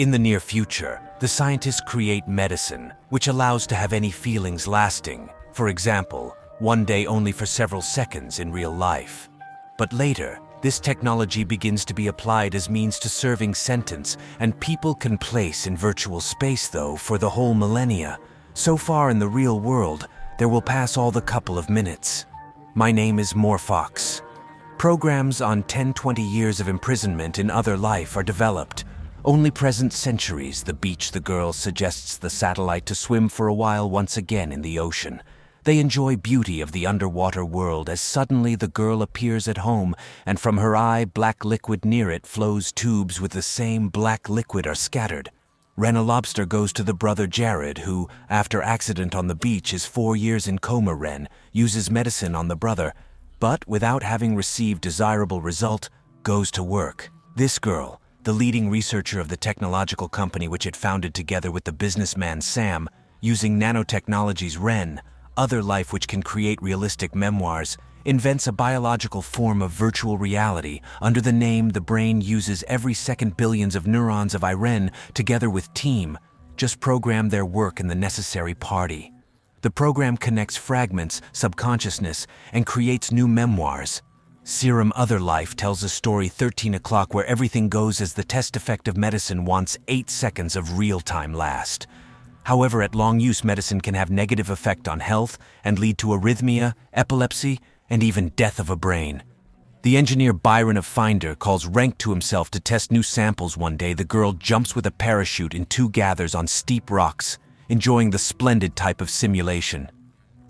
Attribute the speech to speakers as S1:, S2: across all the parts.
S1: In the near future, the scientists create medicine, which allows to have any feelings lasting. For example, one day only for several seconds in real life. But later, this technology begins to be applied as means to serving sentence, and people can place in virtual space, though, for the whole millennia. So far in the real world, there will pass all the couple of minutes. My name is Morphox. Programs on 10-20 years of imprisonment in other life are developed. Only present centuries, the beach the girl suggests the satellite to swim for a while once again in the ocean. They enjoy beauty of the underwater world as suddenly the girl appears at home, and from her eye, black liquid near it flows. Tubes with the same black liquid are scattered. Wren a lobster goes to the brother Jared, who, after accident on the beach, is 4 years in coma. Wren uses medicine on the brother, but without having received desirable result, goes to work. This girl, the leading researcher of the technological company which it founded together with the businessman Sam, using nanotechnology's Wren Other Life, which can create realistic memoirs, invents a biological form of virtual reality. Under the name the brain uses every second billions of neurons of Wren together with team just program their work in the necessary party. The program connects fragments, subconsciousness, and creates new memoirs. Serum Other Life tells a story 13 o'clock where everything goes as the test effect of medicine wants 8 seconds of real-time last. However, at long use, medicine can have negative effect on health and lead to arrhythmia, epilepsy, and even death of a brain. The engineer Byron of Finder calls rank to himself to test new samples. One day, the girl jumps with a parachute in 2 gathers on steep rocks, enjoying the splendid type of simulation.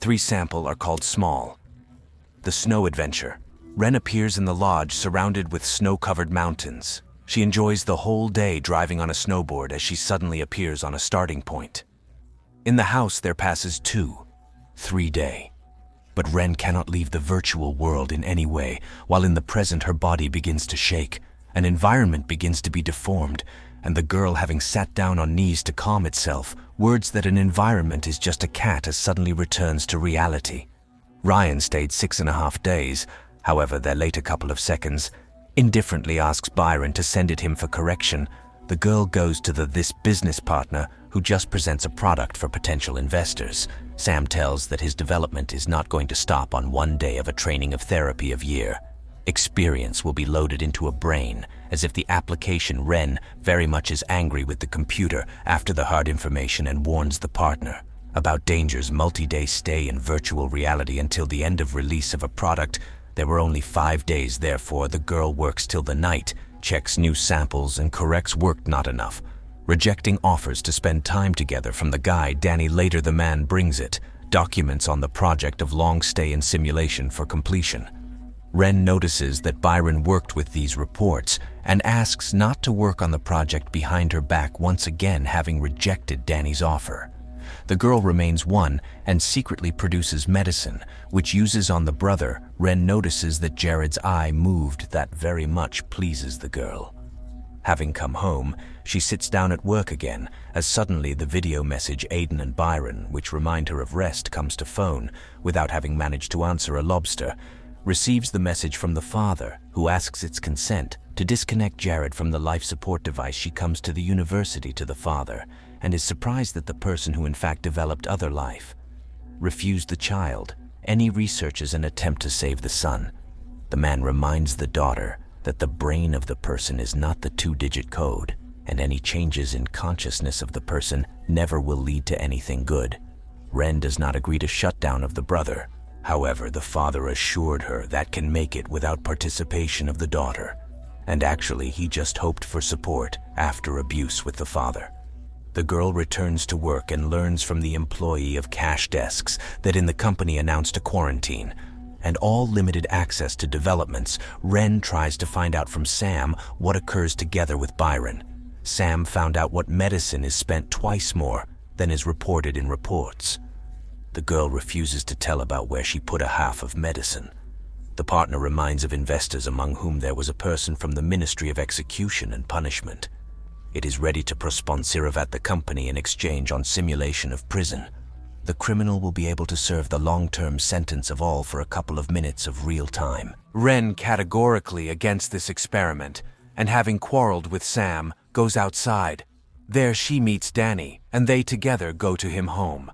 S1: 3 samples are called small. The snow adventure. Wren appears in the lodge surrounded with snow-covered mountains. She enjoys the whole day driving on a snowboard as she suddenly appears on a starting point. In the house there passes 2-3 days. But Wren cannot leave the virtual world in any way, while in the present her body begins to shake, an environment begins to be deformed, and the girl, having sat down on knees to calm itself, words that an environment is just a cat, as suddenly returns to reality. Ryan stayed 6.5 days, however there late a couple of seconds, indifferently asks Byron to send it him for correction. The girl goes to this business partner who just presents a product for potential investors. Sam tells that his development is not going to stop on 1 day of a training of therapy of year. Experience will be loaded into a brain, as if the application. Wren very much is angry with the computer after the hard information and warns the partner about dangers. Multi-day stay in virtual reality until the end of release of a product. There were only 5 days, therefore the girl works till the night, checks new samples and corrects work not enough, rejecting offers to spend time together from the guy Denny. Later the man brings it, documents on the project of long stay in simulation for completion. Wren notices that Byron worked with these reports and asks not to work on the project behind her back, once again having rejected Danny's offer. The girl remains one and secretly produces medicine, which uses on the brother. Wren notices that Jared's eye moved. That very much pleases the girl. Having come home, she sits down at work again, as suddenly the video message Aiden and Byron, which remind her of rest, comes to phone. Without having managed to answer, a lobster receives the message from the father, who asks its consent to disconnect Jared from the life support device. She comes to the university to the father and is surprised that the person who in fact developed Other Life refused the child any research as an attempt to save the son. The man reminds the daughter that the brain of the person is not the 2-digit code, and any changes in consciousness of the person never will lead to anything good. Wren does not agree to shutdown of the brother. However, the father assured her that can make it without participation of the daughter, and actually he just hoped for support after abuse with the father. The girl returns to work and learns from the employee of cash desks that in the company announced a quarantine and all limited access to developments. Wren tries to find out from Sam what occurs together with Byron. Sam found out what medicine is spent twice more than is reported in reports. The girl refuses to tell about where she put a half of medicine. The partner reminds of investors, among whom there was a person from the Ministry of Execution and Punishment. It is ready to sponsorize the company in exchange on simulation of prison. The criminal will be able to serve the long-term sentence of all for a couple of minutes of real time. Wren, categorically against this experiment, and having quarreled with Sam, goes outside. There she meets Danny, and they together go to him home.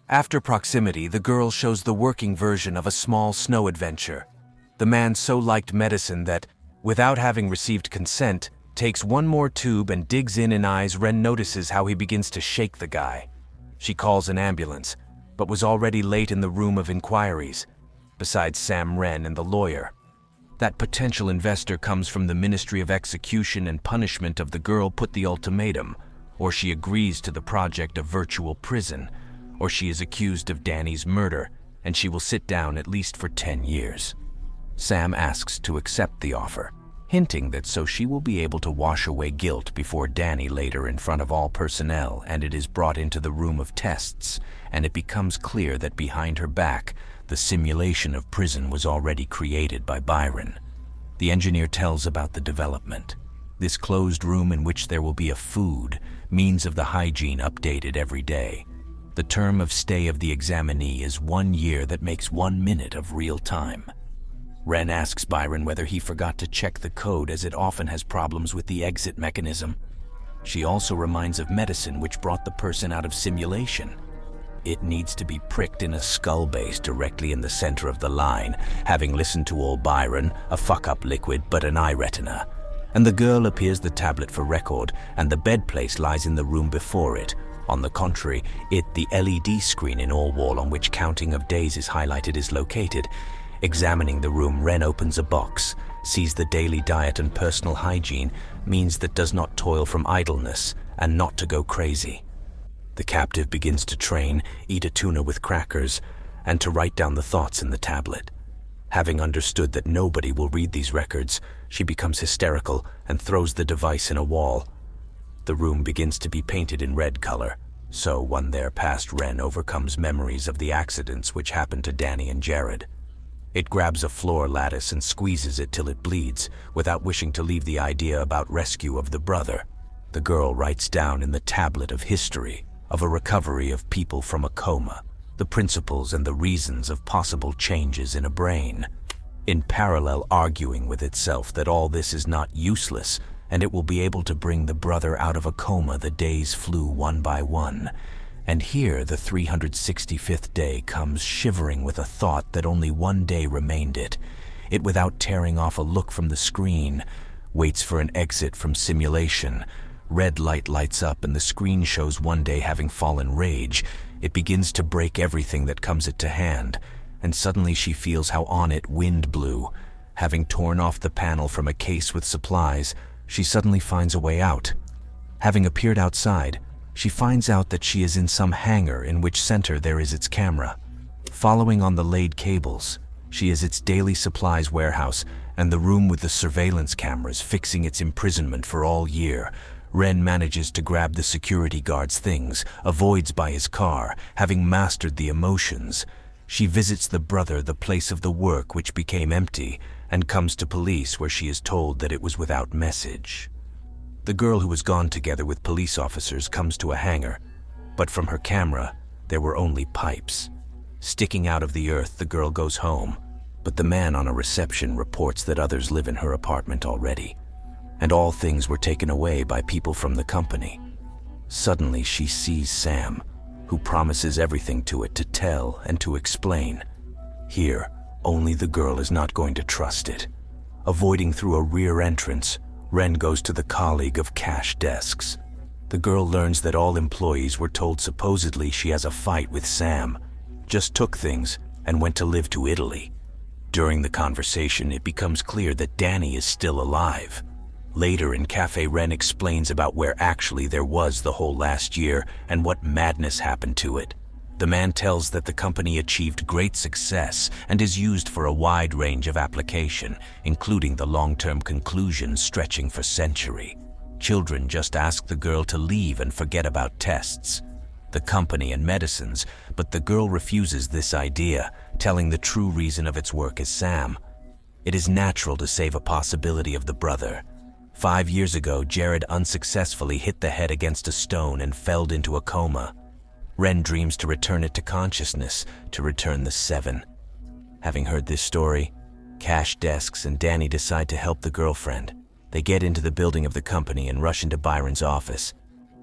S1: After proximity, the girl shows the working version of a small snow adventure. The man so liked medicine that, without having received consent, takes one more tube and digs in and eyes. Wren notices how he begins to shake the guy. She calls an ambulance, but was already late in the room of inquiries, besides Sam, Wren, and the lawyer. That potential investor comes from the Ministry of Execution and Punishment of the girl put the ultimatum, or she agrees to the project of virtual prison, or she is accused of Danny's murder, and she will sit down at least for 10 years. Sam asks to accept the offer, hinting that so she will be able to wash away guilt before Danny later in front of all personnel, and it is brought into the room of tests, and it becomes clear that behind her back, the simulation of prison was already created by Byron. The engineer tells about the development. This closed room in which there will be a food, means of the hygiene updated every day. The term of stay of the examinee is 1 year that makes 1 minute of real time. Wren asks Byron whether he forgot to check the code, as it often has problems with the exit mechanism. She also reminds of medicine which brought the person out of simulation. It needs to be pricked in a skull base directly in the center of the line, having listened to old Byron, a fuck-up liquid but an eye retina. And the girl appears the tablet for record, and the bed place lies in the room before it. On the contrary, the LED screen in all wall on which counting of days is highlighted is located. Examining the room, Wren opens a box, sees the daily diet and personal hygiene, means that does not toil from idleness, and not to go crazy. The captive begins to train, eat a tuna with crackers, and to write down the thoughts in the tablet. Having understood that nobody will read these records, she becomes hysterical and throws the device in a wall. The room begins to be painted in red color, so one there past Wren overcomes memories of the accidents which happened to Danny and Jared. It grabs a floor lattice and squeezes it till it bleeds, without wishing to leave the idea about rescue of the brother. The girl writes down in the tablet of history of a recovery of people from a coma, the principles and the reasons of possible changes in a brain, in parallel arguing with itself that all this is not useless, and it will be able to bring the brother out of a coma. The days flew one by one, and here the 365th day comes, shivering with a thought that only 1 day remained it. It, without tearing off a look from the screen, waits for an exit from simulation. Red light lights up and the screen shows 1 day having fallen rage. It begins to break everything that comes it to hand, and suddenly she feels how on it wind blew. Having torn off the panel from a case with supplies, she suddenly finds a way out. Having appeared outside, she finds out that she is in some hangar in which center there is its camera. Following on the laid cables, she is its daily supplies warehouse and the room with the surveillance cameras fixing its imprisonment for all year. Wren manages to grab the security guard's things, avoids by his car, having mastered the emotions. She visits the brother, the place of the work which became empty, and comes to police where she is told that it was without message. The girl who was gone together with police officers comes to a hangar, but from her camera there were only pipes. Sticking out of the earth, the girl goes home, but the man on a reception reports that others live in her apartment already, and all things were taken away by people from the company. Suddenly she sees Sam, who promises everything to it to tell and to explain. Here, only the girl is not going to trust it. Avoiding through a rear entrance, Wren goes to the colleague of cash desks. The girl learns that all employees were told supposedly she has a fight with Sam, just took things and went to live to Italy. During the conversation, it becomes clear that Danny is still alive. Later in cafe, Wren explains about where actually there was the whole last year and what madness happened to it. The man tells that the company achieved great success and is used for a wide range of application, including the long-term conclusions stretching for century. Children just ask the girl to leave and forget about tests, the company and medicines, but the girl refuses this idea, telling the true reason of its work is Sam. It is natural to save a possibility of the brother. 5 years ago, Jared unsuccessfully hit the head against a stone and fell into a coma. Wren dreams to return it to consciousness, to return the 7. Having heard this story, Cash Desks and Danny decide to help the girlfriend. They get into the building of the company and rush into Byron's office.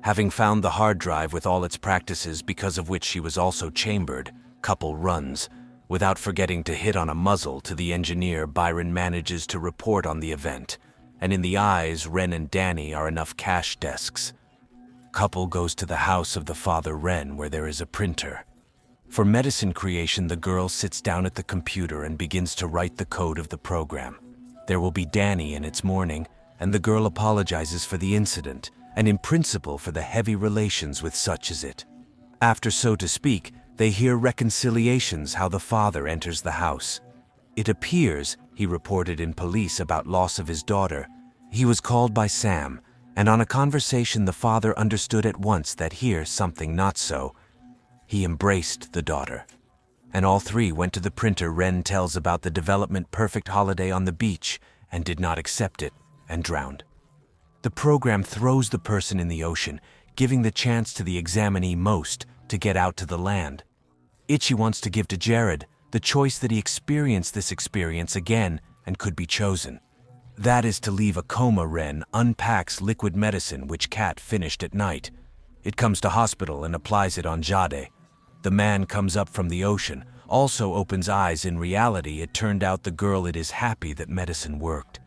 S1: Having found the hard drive with all its practices because of which she was also chambered, couple runs. Without forgetting to hit on a muzzle to the engineer, Byron manages to report on the event, and in the eyes, Wren and Denny are enough cash desks. Couple goes to the house of the father Wren, where there is a printer. For medicine creation, the girl sits down at the computer and begins to write the code of the program. There will be Denny in its morning, and the girl apologizes for the incident, and in principle for the heavy relations with such as it. After, so to speak, they hear reconciliations how the father enters the house. It appears, he reported in police about loss of his daughter, he was called by Sam, and on a conversation the father understood at once that here something not so. He embraced the daughter. And all three went to the printer. Wren tells about the development perfect holiday on the beach and did not accept it and drowned. The program throws the person in the ocean, giving the chance to the examinee most to get out to the land. Itchy wants to give to Jared the choice that he experienced this experience again and could be chosen. That is to leave a coma. Wren unpacks liquid medicine which Kat finished at night. It comes to hospital and applies it on Jade. The man comes up from the ocean, also opens eyes. In reality, it turned out the girl it is happy that medicine worked.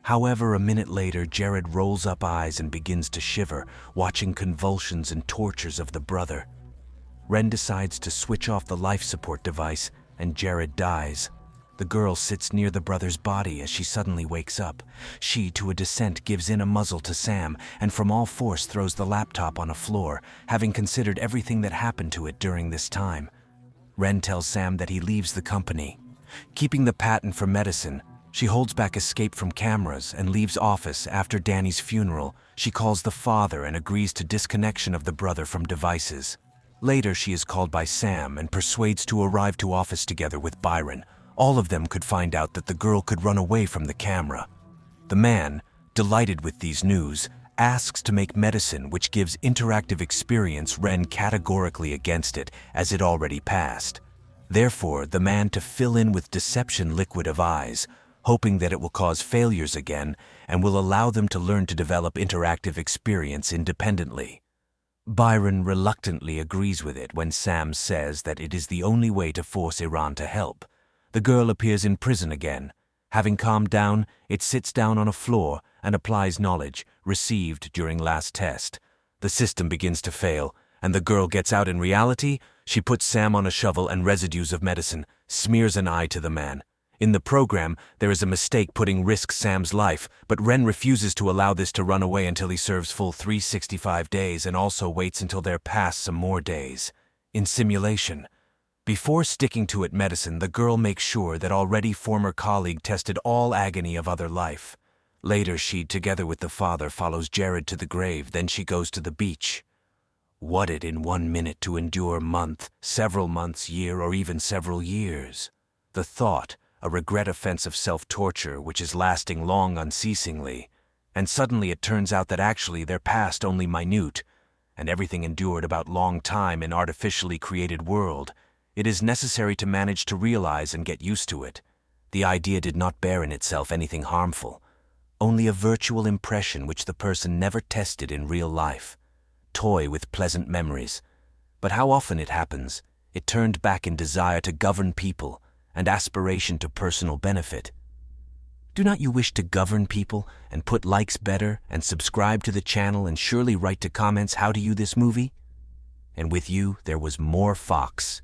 S1: However, a minute later, Jared rolls up eyes and begins to shiver, watching convulsions and tortures of the brother. Wren decides to switch off the life support device, and Jared dies. The girl sits near the brother's body as she suddenly wakes up. She, to a descent, gives in a muzzle to Sam, and from all force throws the laptop on a floor, having considered everything that happened to it during this time. Wren tells Sam that he leaves the company. Keeping the patent for medicine, she holds back escape from cameras and leaves office. After Danny's funeral, she calls the father and agrees to disconnection of the brother from devices. Later, she is called by Sam and persuades to arrive to office together with Byron. All of them could find out that the girl could run away from the camera. The man, delighted with these news, asks to make medicine which gives interactive experience. Wren categorically against it, as it already passed. Therefore, the man to fill in with deception liquid of eyes, hoping that it will cause failures again and will allow them to learn to develop interactive experience independently. Byron reluctantly agrees with it when Sam says that it is the only way to force Iran to help. The girl appears in prison again. Having calmed down, it sits down on a floor and applies knowledge received during last test. The system begins to fail, and the girl gets out. In reality, she puts Sam on a shovel and residues of medicine, smears an eye to the man. In the program, there is a mistake putting risk Sam's life, but Wren refuses to allow this to run away until he serves full 365 days and also waits until there pass some more days. In simulation, before sticking to it medicine, the girl makes sure that already former colleague tested all agony of other life. Later, she, together with the father, follows Jared to the grave. Then she goes to the beach. What it in 1 minute to endure month, several months, year, or even several years. The thought, a regret offense of self-torture which is lasting long unceasingly, and suddenly it turns out that actually their past only minute, and everything endured about long time in artificially created world. It is necessary to manage to realize and get used to it. The idea did not bear in itself anything harmful, only a virtual impression which the person never tested in real life. Toy with pleasant memories. But how often it happens, it turned back in desire to govern people and aspiration to personal benefit. Do not you wish to govern people and put likes better and subscribe to the channel and surely write to comments how do you this movie? And with you there was more Fox.